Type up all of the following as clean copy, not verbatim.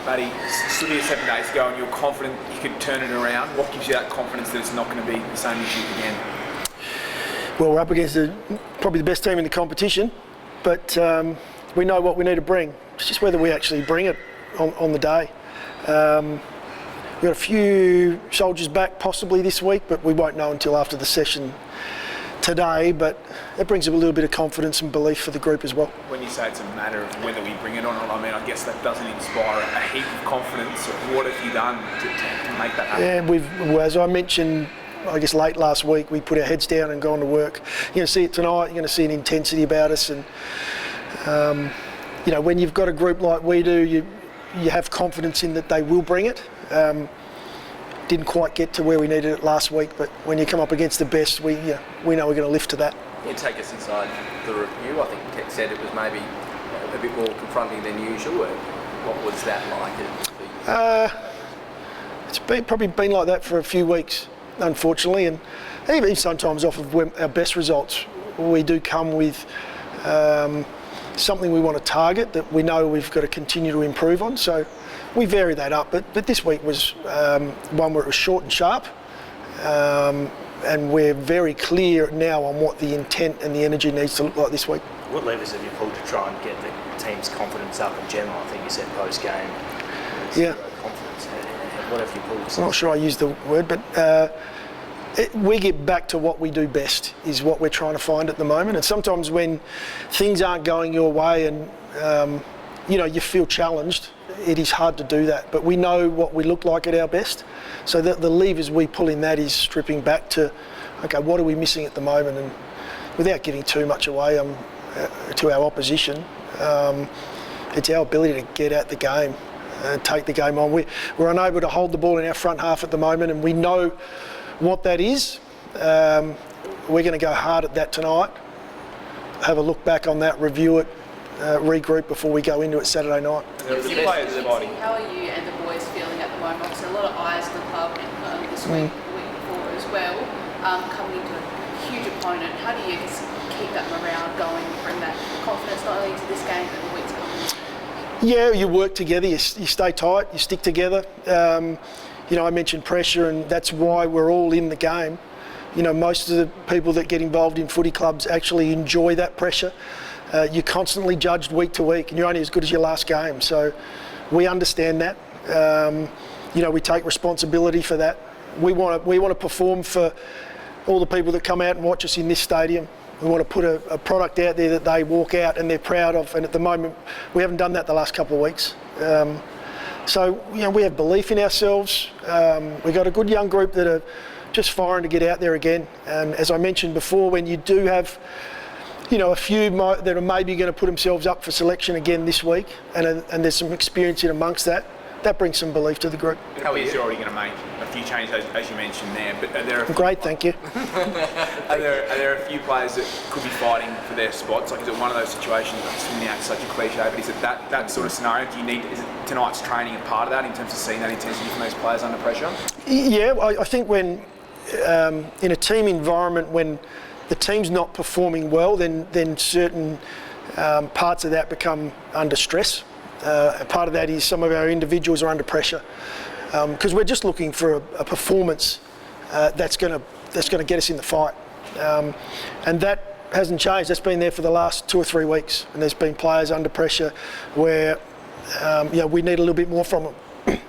Matty, stood here 7 days ago and you're confident you could turn it around. What gives you that confidence that it's not going to be the same issue again? Well, we're up against probably the best team in the competition, but we know what we need to bring. It's just whether we actually bring it on the day. We've got a few soldiers back possibly this week, but we won't know until after the session today, but it brings a little bit of confidence and belief for the group as well. When you say it's a matter of whether we bring it on or not, I mean, I guess that doesn't inspire a heap of confidence. What have you done to make that happen? Yeah, as I mentioned, I guess late last week, we put our heads down and gone to work. You're going to see it tonight, you're going to see an intensity about us, and when you've got a group like we do, you have confidence in that they will bring it. Didn't quite get to where we needed it last week, but when you come up against the best, we know we're going to lift to that. You take us inside the review. I think Tech said it was maybe a bit more confronting than usual. What was that like? It's probably been like that for a few weeks, unfortunately, and even sometimes off of our best results, we do come with something we want to target that we know we've got to continue to improve on. So we vary that up, but this week was one where it was short and sharp, and we're very clear now on what the intent and the energy needs to look like this week. What levers have you pulled to try and get the team's confidence up in general? I think you said post-game. Yeah. Confidence. What have you pulled? I'm not sure I used the word, but we get back to what we do best is what we're trying to find at the moment. And sometimes when things aren't going your way and you feel challenged, it is hard to do that. But we know what we look like at our best. So the levers we pull in that is stripping back to, okay, what are we missing at the moment? And without giving too much away to our opposition, it's our ability to get at the game and take the game on. We're unable to hold the ball in our front half at the moment, and we know what that is. We're going to go hard at that tonight, have a look back on that, review it, regroup before we go into it Saturday night. How are you and the boys feeling at the moment? Obviously a lot of eyes on the club this week, the week before as well, coming into a huge opponent. How do you keep that morale going, bring that confidence not only to this game but the weeks coming? Yeah, you work together, you stay tight, you stick together. I mentioned pressure, and that's why we're all in the game. Most of the people that get involved in footy clubs actually enjoy that pressure. You're constantly judged week to week, and you're only as good as your last game. So we understand that. We take responsibility for that. We want to perform for all the people that come out and watch us in this stadium. We want to put a product out there that they walk out and they're proud of. And at the moment, we haven't done that the last couple of weeks. So we have belief in ourselves. We've got a good young group that are just firing to get out there again. And as I mentioned before, when you do have a few that are maybe going to put themselves up for selection again this week, and there's some experience in amongst that brings some belief to the group. How are you? You're already going to make a few changes, as you mentioned there, but are there Great, thank you. Are there a few players that could be fighting for their spots? Like, is it one of those situations, swinging out such a cliche, but is it that sort of scenario? Is it tonight's training a part of that in terms of seeing that intensity from those players under pressure? Yeah, I think when in a team environment, when the team's not performing well, then certain parts of that become under stress. Part of that is some of our individuals are under pressure because we're just looking for a performance that's going to get us in the fight, and that hasn't changed. That's been there for the last 2 or 3 weeks, and there's been players under pressure where we need a little bit more from them.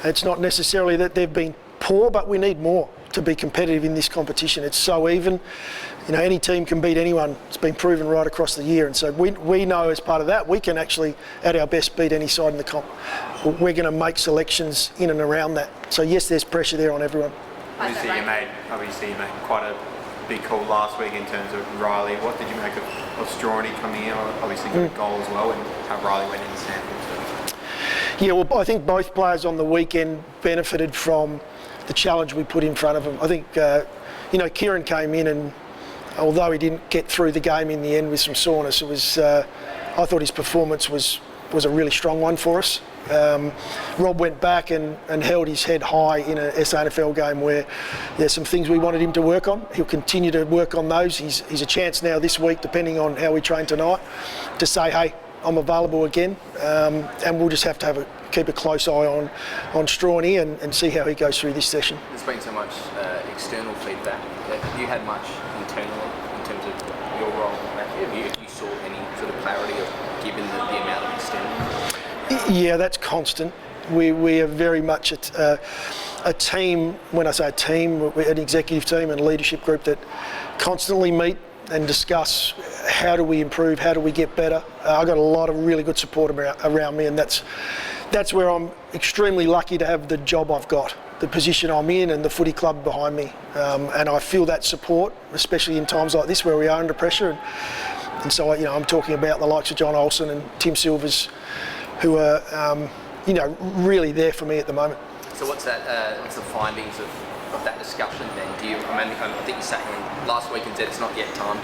It's not necessarily that they've been poor, but we need more to be competitive in this competition. It's so even. Any team can beat anyone. It's been proven right across the year. And so we know as part of that, we can actually, at our best, beat any side in the comp. We're going to make selections in and around that. So yes, there's pressure there on everyone. Obviously you made quite a big call last week in terms of Riley. What did you make of Strawny coming in? Obviously got a goal as well, and how Riley went into Sanford. Yeah, well, I think both players on the weekend benefited from the challenge we put in front of them. I think, Kieran came in, and although he didn't get through the game in the end with some soreness, it was. I thought his performance was a really strong one for us. Rob went back and held his head high in a SANFL game where there's some things we wanted him to work on. He'll continue to work on those. He's a chance now this week, depending on how we train tonight, to say, hey, I'm available again, and we'll just have to keep a close eye on Strawny and see how he goes through this session. There's been so much external feedback. Have you had much internally in terms of your role, Matthew? Have you saw any sort of clarity given the amount of external? Yeah, that's constant. We are very much a team. When I say a team, we're an executive team and a leadership group that constantly meet and discuss how do we improve, how do we get better. I've got a lot of really good support around me, and that's where I'm extremely lucky to have the job I've got, the position I'm in and the footy club behind me. And I feel that support, especially in times like this where we are under pressure. And so, I'm talking about the likes of John Olsen and Tim Silvers, who are, really there for me at the moment. So what's the findings of that discussion then? I think you're saying last week and said it's not yet time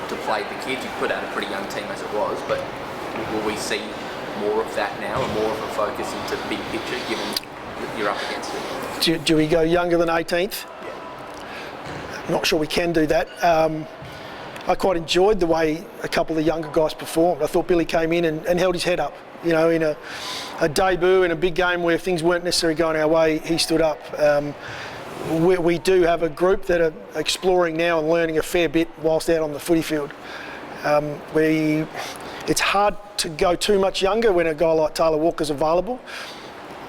to play the kids. You put out a pretty young team as it was, but will we see more of that now and more of a focus into big picture given that you're up against it? Do we go younger than 18th? Yeah. I'm not sure we can do that. I quite enjoyed the way a couple of the younger guys performed. I thought Billy came in and held his head up. In a debut in a big game where things weren't necessarily going our way, he stood up. We do have a group that are exploring now and learning a fair bit whilst out on the footy field. It's hard to go too much younger when a guy like Taylor Walker's available.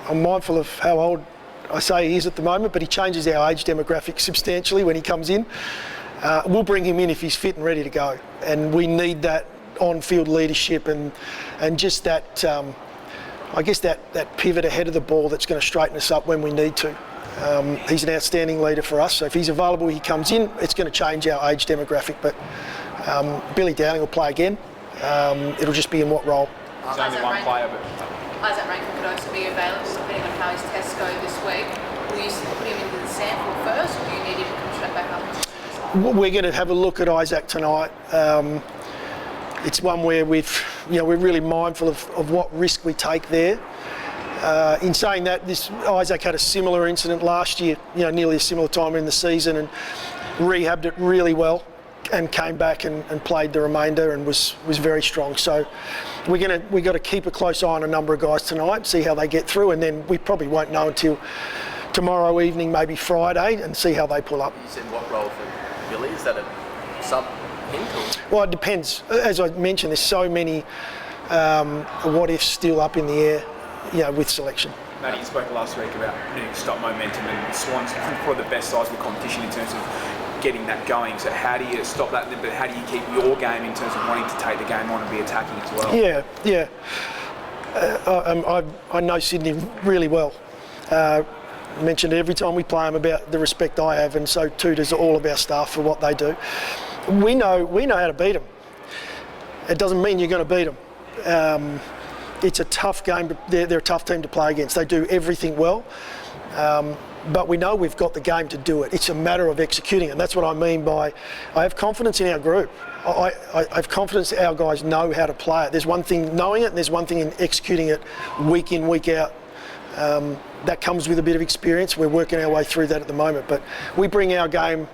I'm mindful of how old I say he is at the moment, but he changes our age demographic substantially when he comes in. We'll bring him in if he's fit and ready to go, and we need that on-field leadership and just that, that pivot ahead of the ball that's going to straighten us up when we need to. He's an outstanding leader for us, so if he's available, he comes in, it's going to change our age demographic. But Billy Downing will play again. It'll just be in what role. There's only one player, but Isaac Rankin could also be available depending on how his tests go this week. Will you put him into the sample first, or do you need him to come straight back up? We're going to have a look at Isaac tonight. It's one where we're really mindful of what risk we take there. In saying that, Isaac had a similar incident last year, nearly a similar time in the season, and rehabbed it really well and came back and played the remainder and was very strong. So we've got to keep a close eye on a number of guys tonight, see how they get through, and then we probably won't know until tomorrow evening, maybe Friday, and see how they pull up. You said what role for Billy? Is that a sub-hint? Well, it depends. As I mentioned, there's so many what-ifs still up in the air, with selection. Matty, you spoke last week about needing to stop momentum, and Swans probably the best size of the competition in terms of getting that going. So how do you stop that? But how do you keep your game in terms of wanting to take the game on and be attacking as well? Yeah. I know Sydney really well. I mentioned every time we play them about the respect I have, and so too does all of our staff for what they do. We know how to beat them. It doesn't mean you're going to beat them. It's a tough game. They're a tough team to play against. They do everything well, but we know we've got the game to do it. It's a matter of executing, and that's what I mean by I have confidence in our group. I have confidence that our guys know how to play it. There's one thing knowing it, and there's one thing in executing it week in, week out. That comes with a bit of experience. We're working our way through that at the moment, but we bring our game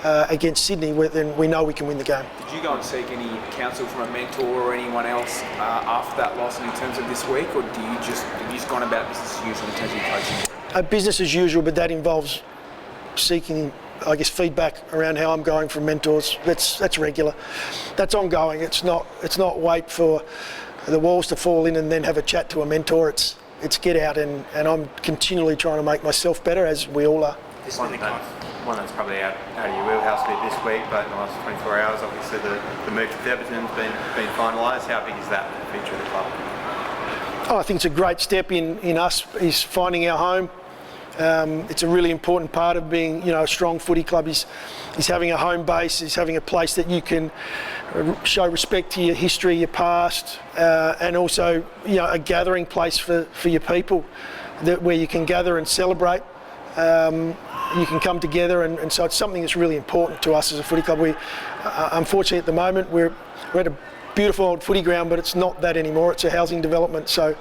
against Sydney, then we know we can win the game. Did you go and seek any counsel from a mentor or anyone else after that loss in terms of this week, or have you just gone about business as usual in terms of coaching? Business as usual, but that involves seeking, feedback around how I'm going from mentors. That's regular. That's ongoing. It's not wait for the walls to fall in and then have a chat to a mentor. It's get out and I'm continually trying to make myself better, as we all are. One that's probably out of your wheelhouse a bit this week, but in the last 24 hours, obviously the move to Theberton's been finalised. How big is that for the future of the club? I think it's a great step in us is finding our home. It's a really important part of being, a strong footy club is having a home base, is having a place that you can show respect to your history, your past, and also, a gathering place for your people where you can gather and celebrate. You can come together, and so it's something that's really important to us as a footy club. We, unfortunately, at the moment, we're at a beautiful old footy ground, but it's not that anymore. It's a housing development, so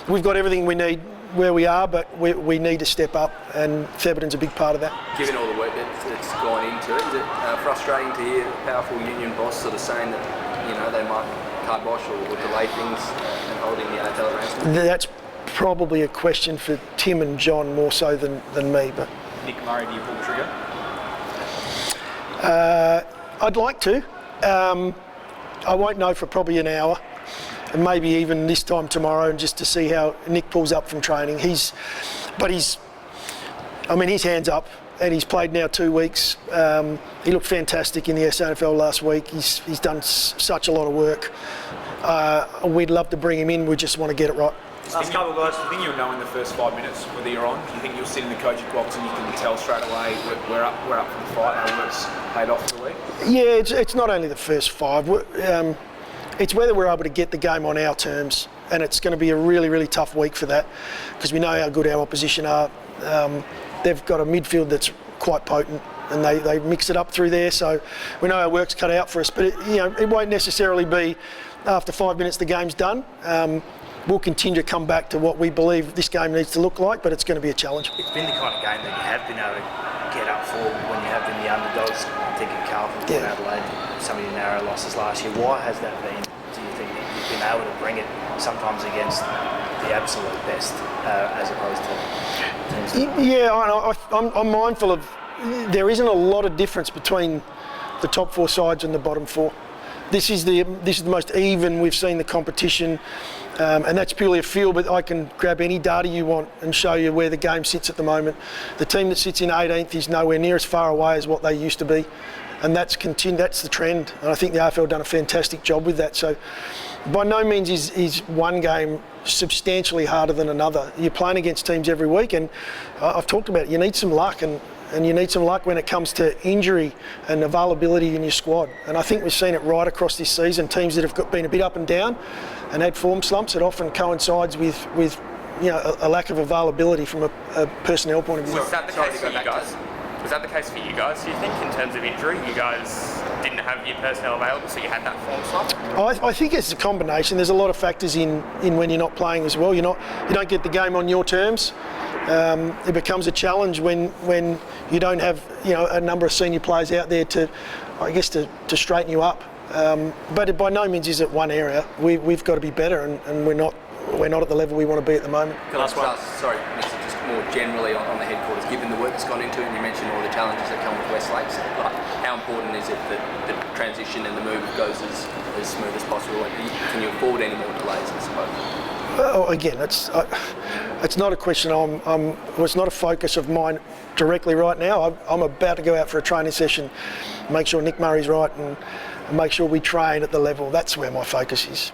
we've got everything we need where we are, but we need to step up, and Theberton's a big part of that. Given all the work that's gone into it, is it frustrating to hear a powerful union boss sort of saying that they might kibosh or delay things and holding the AFL at ransom? That's probably a question for Tim and John more so than me. But Nick Murray, do you pull the trigger? I'd like to. I won't know for probably an hour, and maybe even this time tomorrow, and just to see how Nick pulls up from training. His hand's up, and he's played now 2 weeks. He looked fantastic in the SANFL last week. He's done such a lot of work. We'd love to bring him in. We just want to get it right. Last couple of guys, do you think you'll know in the first 5 minutes whether you're on? Do you think you'll sit in the coaching box and you can tell straight away we're up for the fight, how work's paid off for the week? Yeah, it's not only the first 5. It's whether we're able to get the game on our terms, and it's going to be a really, really tough week for that because we know how good our opposition are. They've got a midfield that's quite potent, and they mix it up through there, so we know our work's cut out for us. But it won't necessarily be after 5 minutes the game's done. We'll continue to come back to what we believe this game needs to look like, but it's going to be a challenge. It's been the kind of game that you have been able to get up for when you have been the underdogs. I'm thinking Carlton and Adelaide, some of your narrow losses last year. Why has that been? Do you think that you've been able to bring it sometimes against the absolute best as opposed to teams? Yeah, I'm mindful of there isn't a lot of difference between the top 4 sides and the bottom 4. This is the most even we've seen the competition, and that's purely a feel, but I can grab any data you want and show you where the game sits at the moment. The team that sits in 18th is nowhere near as far away as what they used to be, and that's the trend, and I think the AFL done a fantastic job with that. So by no means is one game substantially harder than another. You're playing against teams every week, and I've talked about it, you need some luck, and you need some luck when it comes to injury and availability in your squad. And I think we've seen it right across this season. Teams that have been a bit up and down and had form slumps, it often coincides with a lack of availability from a personnel point of view. Was that the case for you guys? Was that the case for you guys, do you think, in terms of injury? You guys didn't have your personnel available, so you had that form slump? I think it's a combination. There's a lot of factors in when you're not playing as well. You don't get the game on your terms. It becomes a challenge when you don't have a number of senior players out there to straighten you up. But by no means is it one area. We've got to be better, and we're not at the level we want to be at the moment. Sorry, Nicksy, just more generally on the headquarters, given the work that's gone into it, and you mentioned all the challenges that come with West Lakes, how important is it that the transition and the move goes as smooth as possible? And can you afford any more delays, I suppose? Well, again, it's not a question. It's not a focus of mine directly right now. I'm about to go out for a training session, make sure Nick Murray's right, and make sure we train at the level. That's where my focus is.